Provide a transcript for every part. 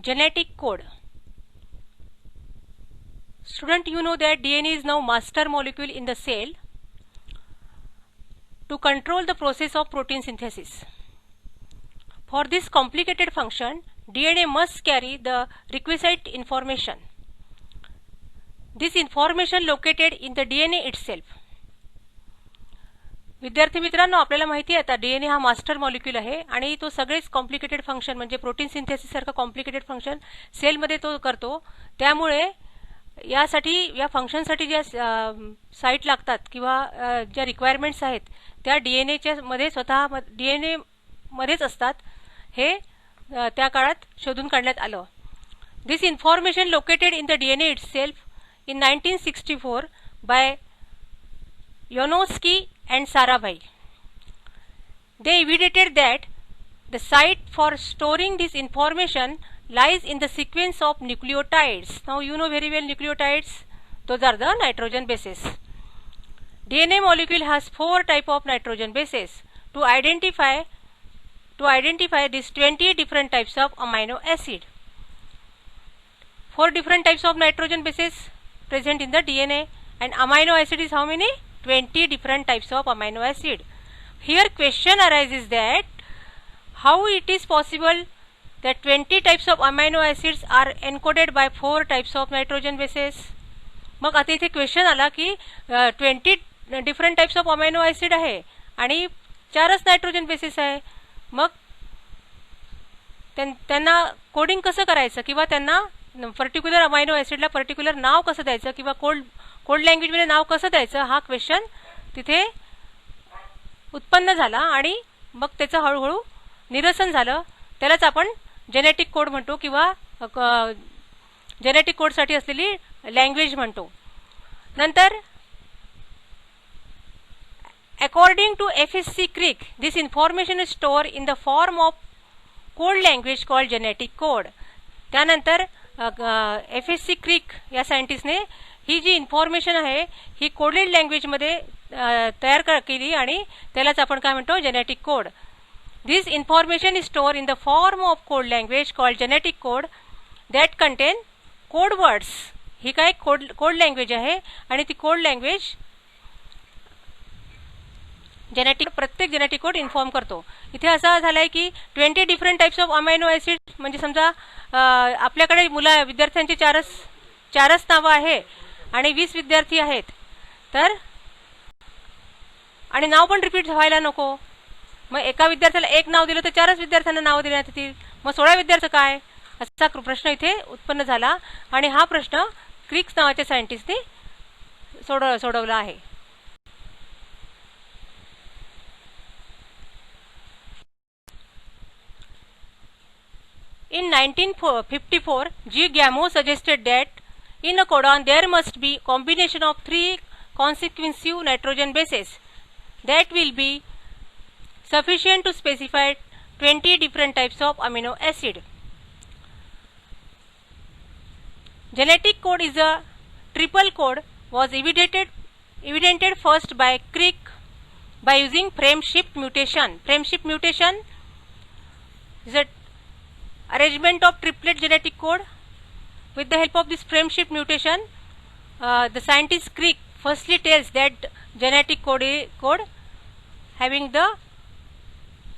Genetic code. Student, you know that DNA is now master molecule in the cell to control the process of protein synthesis. For this complicated function, DNA must carry the requisite information. This information located in the DNA itself. विद्यार्थी मित्रांनो, आपल्याला माहिती आहे आता DNA हा master molecule आहे आणि तो सगळेच कॉम्प्लिकेटेड फंक्शन म्हणजे प्रोटीन सिंथेसिस सारखा कॉम्प्लिकेटेड फंक्शन सेलमध्ये तो करतो. त्यामुळे यासाठी या फंक्शनसाठी ज्या साइट लागतात किंवा ज्या रिक्वायरमेंट्स आहेत त्या डीएनएच्या मध्ये स्वतः डीएनए मध्येच असतात. हे त्या काळात शोधून काढण्यात आलं. This information located in the DNA itself in 1964 by Yonoski and Sarabhai. They evidenced that the site for storing this information lies in the sequence of nucleotides. Now you know very well nucleotides. Those are the nitrogen bases. DNA molecule has 4 types of nitrogen bases. To identify these 20 different types of amino acid. 4 different types of nitrogen bases present in the DNA, and amino acid is how many? 20 different types of amino acid. Here question arises that how it is possible that 20 types of amino acids are encoded by 4 types of nitrogen bases. मग आता इथे question आला की 20 different types of amino acid आहे आणि 4च nitrogen basis आहे. मग त्यांना coding कसं करायचं किंवा त्यांना पर्टिक्युलर अमाइनो ॲसिडला पर्टिक्युलर नाव कसं द्यायचं किंवा कोड लँग्वेजमध्ये नाव कसं द्यायचं हा क्वेश्चन तिथे उत्पन्न झाला आणि मग त्याचं हळूहळू निरसन झालं. त्यालाच आपण जेनेटिक कोड म्हणतो किंवा जेनेटिक कोडसाठी असलेली लँग्वेज म्हणतो. नंतर according to FSC Crick, this information is stored in the form of code language called genetic code. त्यानंतर FSC Crick या सायंटिस्टने ही जी इन्फॉर्मेशन आहे ही कोडेड लँग्वेजमध्ये तयार केली आणि त्यालाच आपण काय म्हणतो genetic code. This information is store in the form of code language called genetic code that contain code words. ही काय कोड लँग्वेज आहे आणि ती कोड लँग्वेज प्रत्येक जेनेटिक कोड इन्फॉर्म करतो. इथे असं झालंय की 20 different types of amino acid म्हणजे समजा आपल्याकडे विद्यार्थ्यांची चारच नावं आहे आणि 20 विद्यार्थी आहेत तर आणि नाव पण रिपीट व्हायला नको. मग एका विद्यार्थ्याला एक नाव दिलं तर 4च विद्यार्थ्यांना नाव देण्यात येतील. मग 16 विद्यार्थी काय असा प्रश्न इथे उत्पन्न झाला आणि हा प्रश्न क्रिक्स नावाच्या सायंटिस्टने सोडवला आहे. In 1954, G. Gamow suggested that in a codon there must be combination of 3 consecutive nitrogen bases that will be sufficient to specify 20 different types of amino acid. Genetic code is a triple code was evidenced first by Crick by using frame shift mutation. Frame shift mutation is a arrangement of triplet genetic code. With the help of this frame shift mutation, the scientist Crick firstly tells that genetic code having the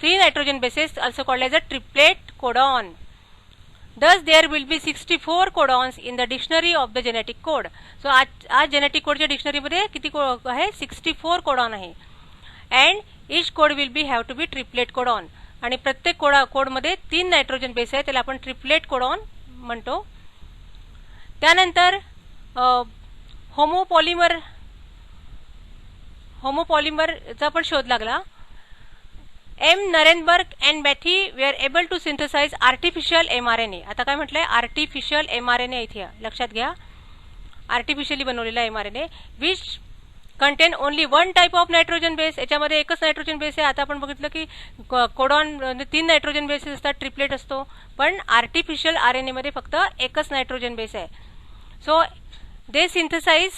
3 nitrogen bases also called as a triplet codon. Thus there will be 64 codons in the dictionary of the genetic code. So आज genetic code च्या dictionary मध्ये किती आहे 64 codon आहे and each code will be have to be triplet codon. आणि प्रत्येक कोडमध्ये 3 nitrogen base आहे त्याला आपण ट्रिपलेट कोडॉन म्हणतो. त्यानंतर होमोपॉलिमरचा पण शोध लागला. M Nirenberg and Matthaei were able to synthesize artificial mRNA. आता काय म्हटलंय आर्टिफिशियल mRNA इथे लक्षात घ्या. आर्टिफिशियली बनवलेला mRNA which contain only 1 type of nitrogen base. याच्यामध्ये एकच नायट्रोजन बेस आहे. आता आपण बघितलं की कोडॉन 3 नायट्रोजन बेसेस असतात ट्रिपलेट असतो पण आर्टिफिशियल RNA मध्ये फक्त एकच नायट्रोजन बेस आहे. So they synthesize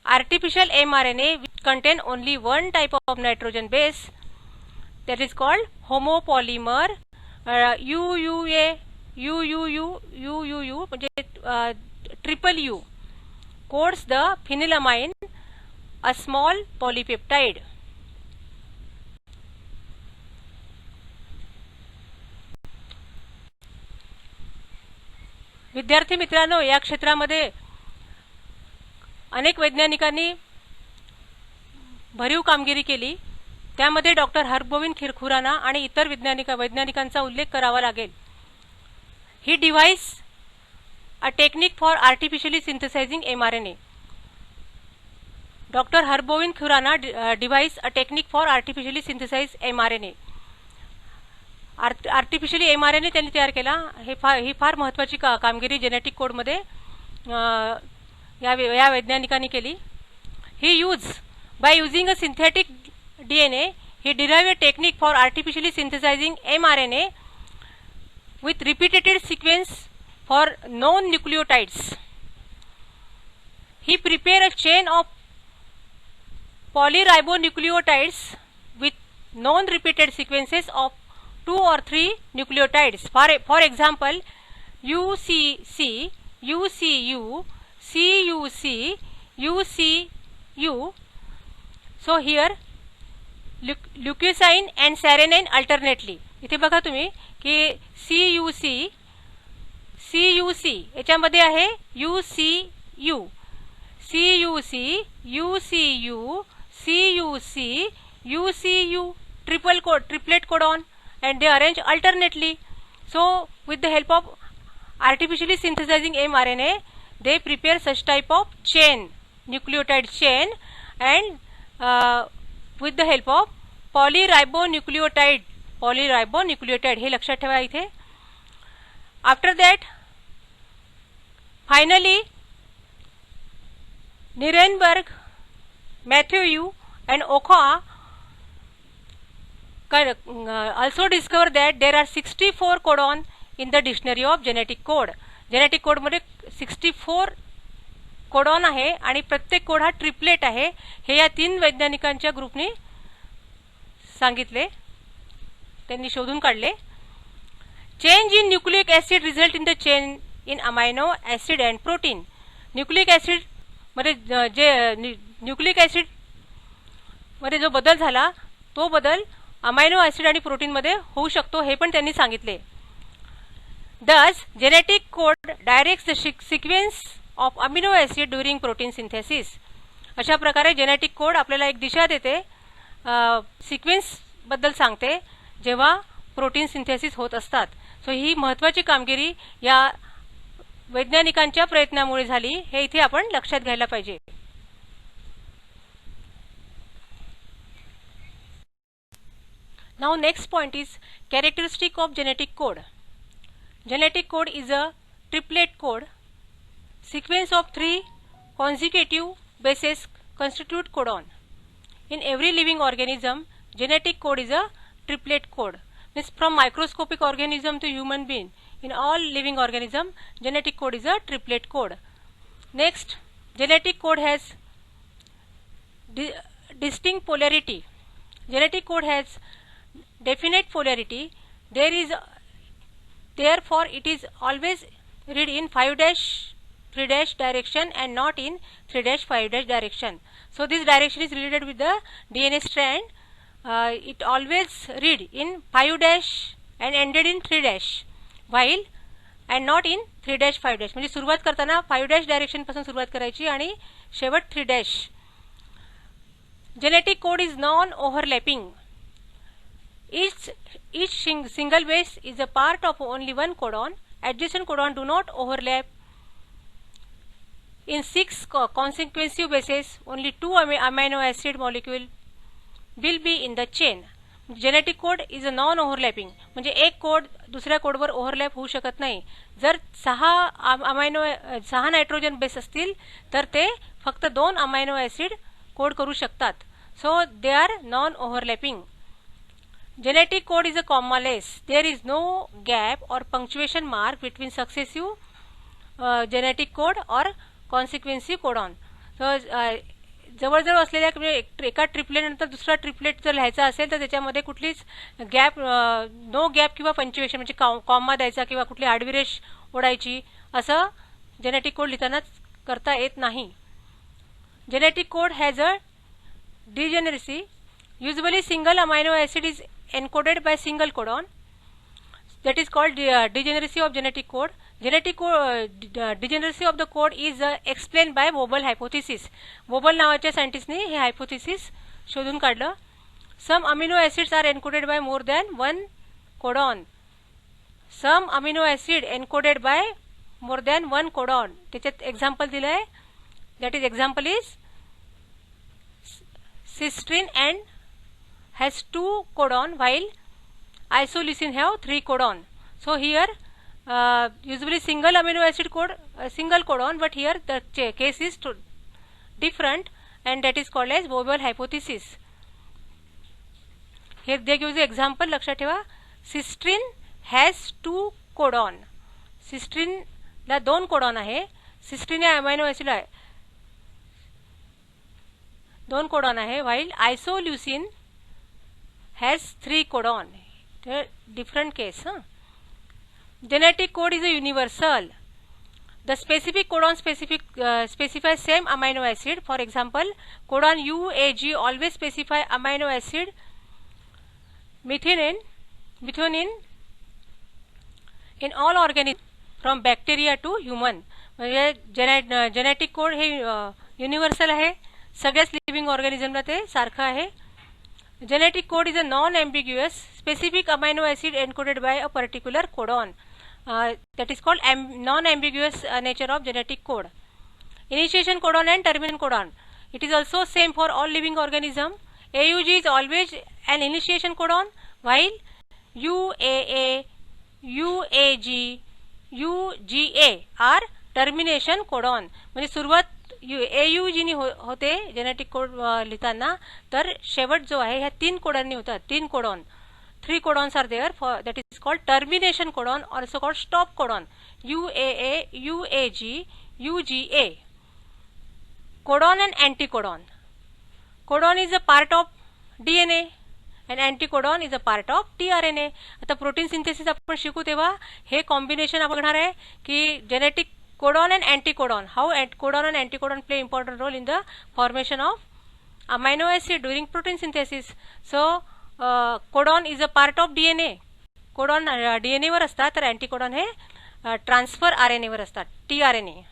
artificial mRNA which contain only 1 type of nitrogen base that is called homopolymer. UUU म्हणजे triple U codes the phenylamine, a small polypeptide. विद्यार्थी मित्रांनो, या क्षेत्रामध्ये अनेक वैज्ञानिकांनी भरीव कामगिरी केली. त्यामध्ये डॉक्टर हरगोविंद खुराना आणि इतर वैज्ञानिकांचा उल्लेख करावा लागेल. He devised a technique for artificially synthesizing mRNA. Doctor Hargobind Khorana devised a technique for artificially synthesize mRNA. Artificially mRNA त्यांनी तयार केला. ही फार महत्त्वाची कामगिरी जेनेटिक कोडमध्ये या वैज्ञानिकांनी केली. ही by using a synthetic DNA, he derived a technique for artificially synthesizing mRNA with repeated sequence for known nucleotides. He prepared a chain of polyribonucleotides with known repeated sequences of 2 or 3 nucleotides. For example, UCC, UCU, CUC, UCU. So here leucine and serine alternately. इथे बघा तुम्ही की CUC याच्यामध्ये आहे UCU, CUC, UCU, CUC, UCU, triplet codon, and they arrange alternately. So with the help of artificially synthesizing mRNA, they prepare such type of chain, nucleotide chain, and with the help of polyribonucleotide हे लक्षात ठेवा इथे. After that, finally Nirenberg, Matthew and Ochoa also discovered that there are 64 codon in the dictionary of genetic code. Genetic code मध्ये 64 codon आहे आणि प्रत्येक code हा triplet आहे. हे या 3 वैज्ञानिकांच्या ग्रुपने सांगितले, त्यांनी शोधून काढले. Change in nucleic acid result in the chain in amino acid and protein. Nucleic acid मध्ये न्यूक्लिक ऍसिड मध्ये जो बदल झाला तो बदल अमायनो ऍसिड आणि प्रोटीन मध्ये होऊ शकतो, हे पण त्यांनी सांगितले. Thus, genetic code directs the sequence of amino acid during protein synthesis. अशा प्रकारे जेनेटिक कोड आपल्याला एक दिशा देते, सिक्वेन्स बद्दल सांगते जेव्हा प्रोटीन सिंथेसिस होत असतात. सो ही महत्त्वाची कामगिरी या वैज्ञानिकांच्या प्रयत्नामुळे झाली, हे इथे आपण लक्षात घ्यायला पाहिजे. Now next point is characteristic of genetic code. Genetic code is a triplet code. Sequence of 3 consecutive bases constitute codon. In every living organism, genetic code is a triplet code. Means from microscopic organism to human being, in all living organism, genetic code is a triplet code. Next, genetic code has distinct polarity. Genetic code has definite polarity. Therefore, it is always read in 5-3- direction and not in 3-5- direction. So this direction is related with the DNA strand. It always read in 5- and ended in 3- while and not in 3-5. म्हणजे सुरुवात करताना 5- direction पासून सुरुवात करायची आणि शेवट 3-. Genetic code is non-overlapping. Each single base is a part of only one codon. Adjacent codon do not overlap. In 6 consecutive bases, only 2 amino acid molecule will be in the chain. Genetic code is a non-overlapping. म्हणजे एक code दुसऱ्या कोडवर overlap होऊ शकत नाही. जर 6 nitrogen base असतील तर ते फक्त 2 अमायनो ऍसिड कोड करू शकतात. So they are non-overlapping. Genetic code is a commaless. There is no gap or punctuation mark between successive genetic code or consecutive codon. So जवळजवळ असलेल्या एका ट्रिपलेट नंतर दुसरा ट्रिपलेट जर लिहायचा असेल तर त्याच्यामध्ये कुठलीच गॅप नो गॅप किंवा पंक्च्युएशन म्हणजे कॉमा द्यायचा किंवा कुठली आडविरेष ओढायची असं जेनेटिक कोड लिहिताना करता येत नाही. Genetic code has a degeneracy. Usually single amino acid is encoded by single codon. That is called degeneracy of genetic code. Degeneracy of the code is explained by Bobel hypothesis. Bobel नावाच्या सायंटिस्टने हे hypothesis शोधून काढलं. Some amino acids are encoded by more than one codon. Some amino acid encoded by more than one codon. त्याच्यात example दिलंय. That is example is cysteine and has 2 codon while isoleucine have 3 codon. So here usually single amino acid code single codon, but here the case is different and that is called as Bobel hypothesis. Here they give the example. लक्षात ठेवा. cysteine has 2 codon. cysteine La 2 codon आहे. cysteine amino acid आहे 2 codon आहे while isoleucine has 3 codon. Different case. Genetic code is a universal. The specific codon specifies same amino acid. For example, codon UAG always specify amino acid methionine in all organisms from bacteria to human. म्हणजे genetic code हे universal आहे. सगळ्याच living ऑर्गॅनिझमला ते सारखं आहे. Genetic code is a non ambiguous specific amino acid encoded by a particular codon. that is called non-ambiguous nature of genetic code. Initiation codon and termination codon. It is also same for all living organism. AUG is always an initiation codon while UAA, UAG, UGA are termination codon. म्हणजे सुरुवात AUG नी होते genetic code लिहिताना, तर शेवट जो आहे ह्या 3 कोडांनी होतात. 3 codon 3 codons are there for that is called termination codon, also called stop codon. UAA, UAG, UGA. Codon and anticodon. Codon is a part of DNA and anticodon is a part of tRNA. आता protein synthesis आपण शिकू तेव्हा हे combination आपण बघणार आहे की genetic codon and anticodon, how codon and anticodon play important role in the formation of amino acid during protein synthesis. So codon is a part of DNA. codon DNA वर असतात, तर anticodon हे transfer RNA वर असतात, tRNA.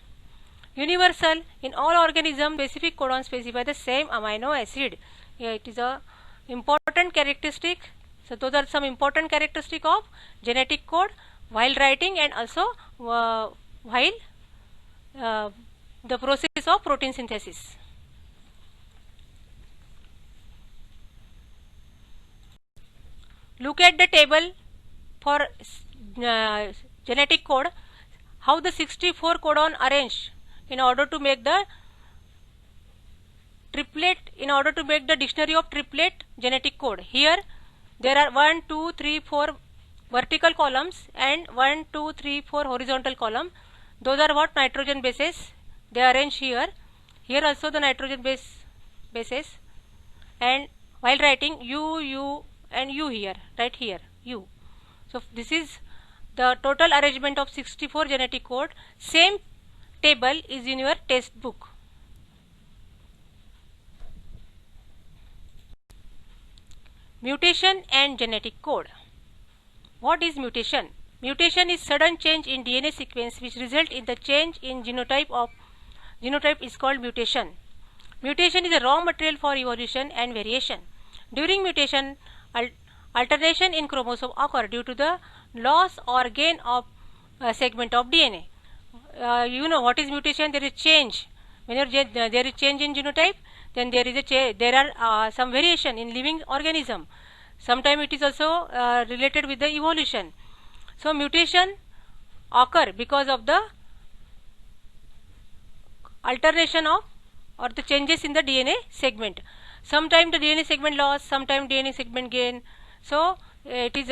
Universal in all organism, specific codon specify the same amino acid. It is a important characteristic. So those are some important characteristic of genetic code while writing and also while the process of protein synthesis. Look at the table for genetic code, how the 64 codon arranged in order to make the triplet, in order to make the dictionary of triplet genetic code. Here there are 1 2 3 4 vertical columns and 1 2 3 4 horizontal column. Those are what nitrogen bases. They are arranged here. Here also the nitrogen bases. And while writing U and U here, right here U. So this is the total arrangement of 64 genetic code. Same table is in your textbook. Mutation and genetic code. What is mutation? Mutation is sudden change in DNA sequence which result in the change in genotype is called mutation. Mutation is a raw material for evolution and variation. During mutation, alternation in chromosome occur due to the loss or gain of a segment of DNA. You know what is mutation? There is change. Whenever there is change in genotype, then there are some variation in living organism. Sometimes it is also related with the evolution. So mutation occur because of the alternation of or the changes in the DNA segment. Sometimes the DNA segment loss, sometimes DNA segment gain. So it is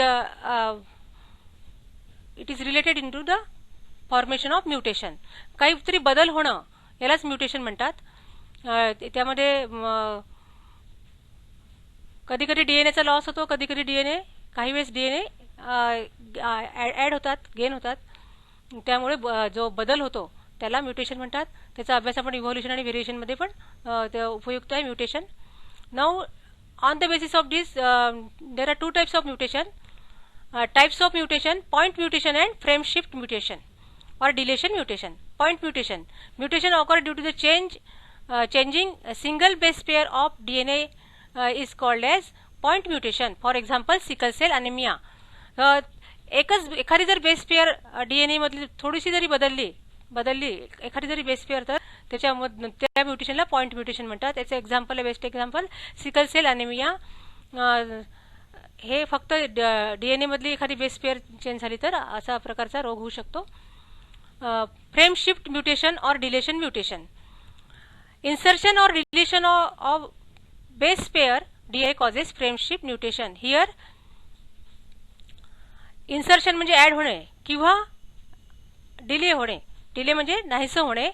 related into the formation of mutation. काहीतरी बदल होणं यालाच mutation म्हणतात. त्यामध्ये कधी कधी डीएनएचा loss होतो, कधी कधी डीएनए काही वेळेस डीएनए ॲड होतात, गेन होतात. त्यामुळे जो बदल होतो त्याला म्युटेशन म्हणतात. त्याचा अभ्यास आपण इव्हॉल्युशन आणि व्हेरिएशनमध्ये पण ते उपयुक्त आहे mutation. Now on the basis of this there are two types of mutation, point mutation and frame shift mutation or deletion mutation. Point mutation occur due to the changing a single base pair of DNA is called as point mutation. For example, sickle cell anemia. एखादी जर base pair DNA मधली थोडीशी जरी बदलली एखादी जरी base pair, तर त्या म्युटेशनला point mutation म्हणतात. त्याचं एक्झाम्पल आहे, best example sickle cell anaemia. हे फक्त डीएनए मधली एखादी बेस पेअर चेंज झाली तर असा प्रकारचा रोग होऊ शकतो. फ्रेम शिफ्ट म्युटेशन और डिलेशन म्युटेशन. इंसर्शन और deletion of base pair DNA causes frame shift mutation. Here insertion म्हणजे ऍड होणे किंवा डिले होणे. डिले म्हणजे नाहीसं होणे.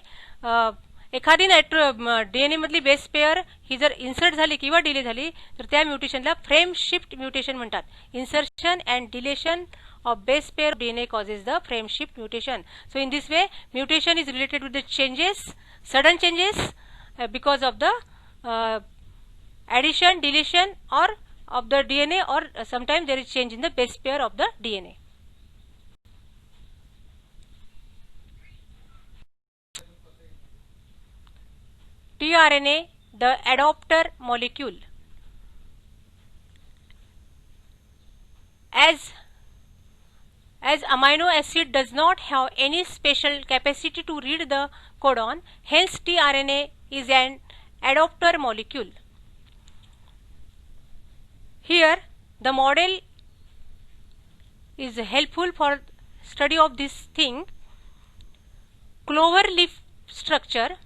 एखादी डीएनए मधली बेस पेअर ही जर इन्सर्ट झाली किंवा डिले झाली तर त्या म्युटेशनला फ्रेम शिफ्ट म्युटेशन म्हणतात. Insertion and deletion of base pair DNA causes the frame shift mutation. So in this way mutation is related with the changes, sudden changes because of the addition, deletion or of the DNA, or sometimes there is change in the base pair of the DNA. tRNA, the adopter molecule. As amino acid does not have any special capacity to read the codon, hence tRNA is an adopter molecule. Here the model is helpful for study of this thing. Clover leaf structure.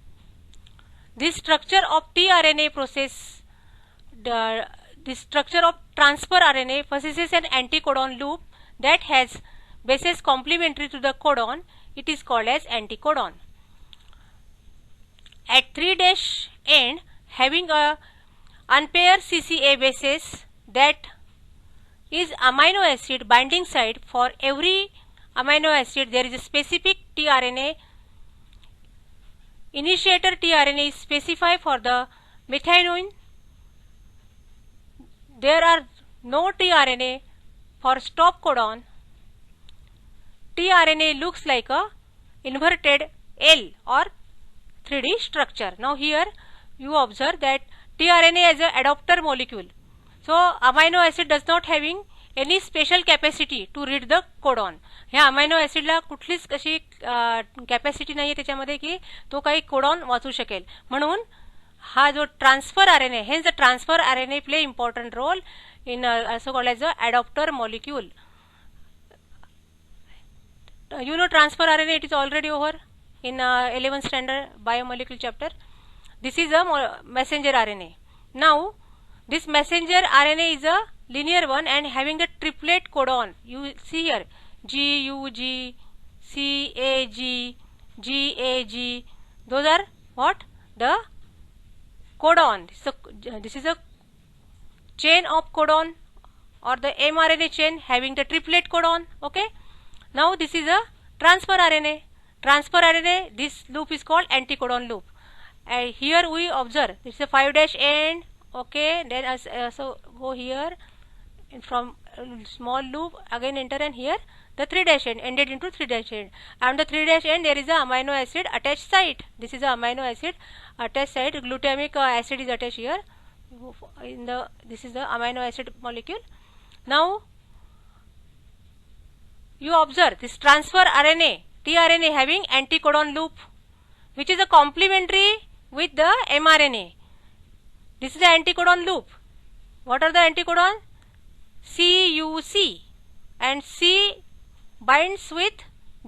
This structure of tRNA process, the structure of transfer RNA possesses an anticodon loop that has bases complementary to the codon. It is called as anticodon. At 3' end, having a unpaired CCA bases, that is amino acid binding site. For every amino acid there is a specific tRNA. Initiator tRNA is specified for the methionine. There are no tRNA for stop codon. tRNA looks like a inverted L or 3D structure. Now here you observe that tRNA is an adopter molecule. So amino acid does not having any special capacity to read the codon. ह्या amino ऍसिडला कुठलीच कशी capacity नाहीये त्याच्यामध्ये की तो काही codon वाचू शकेल. म्हणून हा जो transfer RNA, hence the transfer RNA play important role in also called as the adopter molecule. You know transfer RNA, it is already over in 11th standard biomolecule chapter. This is a messenger RNA. Now this messenger RNA is a linear one and having the triplet codon. You see here GUG, CAG, GAG. Those are what? The codon. This is a chain of codon or the mRNA chain having the triplet codon. Okay. Now this is a transfer RNA. Transfer RNA, this loop is called anticodon loop. And here we observe this is a 5' end. Okay. Then also go here from small loop again enter, and here the 3' end ended into 3' end. And the 3' end there is a amino acid attached site. This is a amino acid attached site. Glutamic acid is attached here. This is the amino acid molecule. Now you observe this transfer RNA, tRNA having anticodon loop, which is a complementary with the mRNA. This is the anticodon loop. What are the anticodon? CUC, and C binds with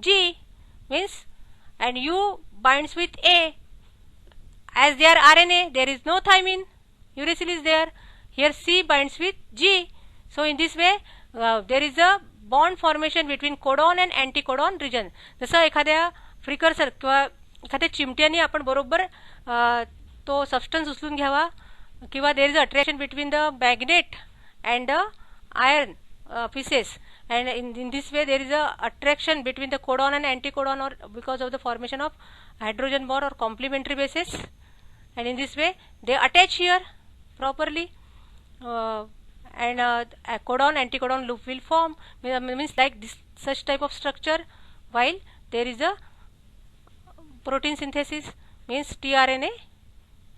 G, means, and U binds with A. As they are RNA, there is no thymine. Uracil is there. Here C binds with G. So in this way there is a bond formation between codon and anticodon region. जसं एखाद्या फ्रिकर्सर किंवा एखाद्या चिमट्याने आपण बरोबर तो substance उचलून घ्यावा, किंवा there is attraction between the magnet and the iron pieces, and in this way there is a attraction between the codon and anticodon, or because of the formation of hydrogen bond or complementary bases, and in this way they attach here properly, and a codon anticodon loop will form, means like this such type of structure, while there is a protein synthesis, means tRNA,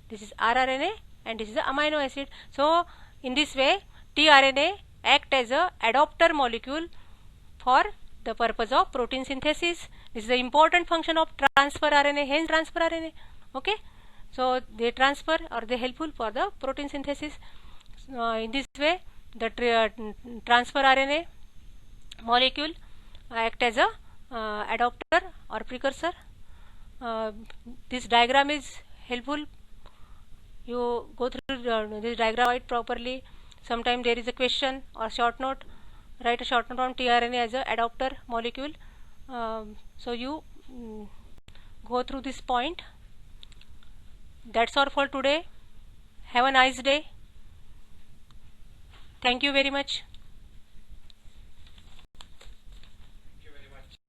this is rRNA, and this is the amino acid. So in this way tRNA act as a adapter molecule for the purpose of protein synthesis. This is the important function of transfer RNA, hence transfer RNA. Okay, so they transfer, or they helpful for the protein synthesis. In this way the transfer RNA molecule act as a adapter or precursor. This diagram is helpful. You go through this diagram quite properly. Sometimes there is a question or short note, write a short note on tRNA as a adapter molecule. So you go through this point. That's all for today. Have a nice day. Thank you very much.